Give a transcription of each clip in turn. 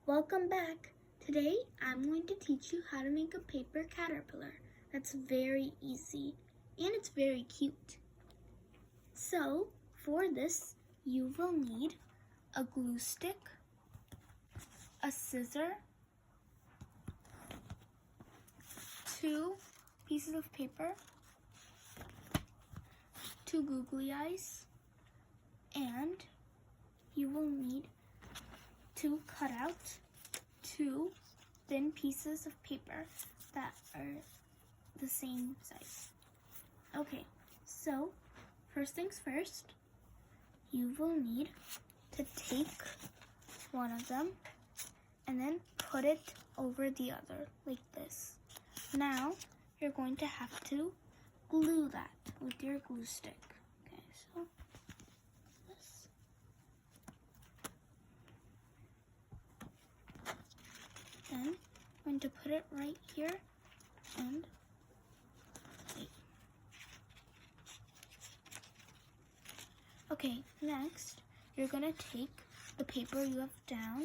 Welcome back. Today I'm going to teach you how to make a paper caterpillar. That's very easy and it's very cute. So for this you will need a glue stick, a scissor, 2 pieces of paper, 2 googly eyes, and you will need to cut out 2 thin pieces of paper that are the same size. Okay, so first things first, you will need to take one of them and then put it over the other like this. Now you're going to have to glue that with your glue stick. Okay, so this. Then I'm going to put it right here and wait. Okay, next you're gonna take the paper you have down,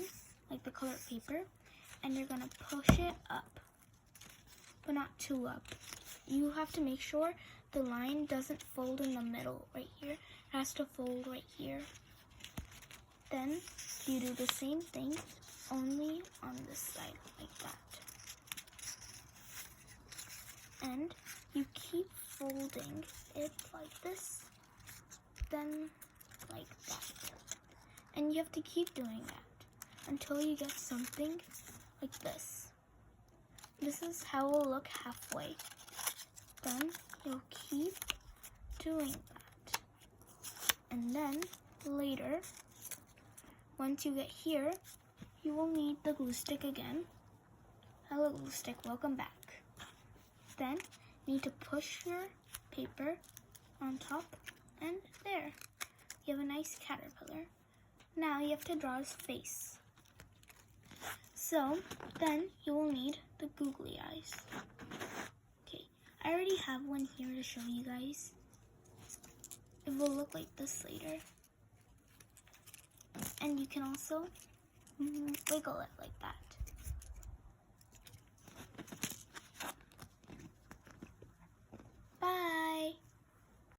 like the colored paper, and you're gonna push it up, but not too up. You have to make sure the line doesn't fold in the middle right here. It has to fold right here. Then you do the same thing, only on this side, like that. And you keep folding it like this, then like that. And you have to keep doing that until you get something like this. This is how it will look halfway. Then you'll keep doing that. And then later, once you get here, you will need the glue stick again. Hello glue stick, welcome back. Then you need to push your paper on top, and there. You have a nice caterpillar. Now you have to draw his face. So then you will need the googly eyes. Okay, I already have one here to show you guys. It will look like this later. And you can also wiggle it like that. Bye!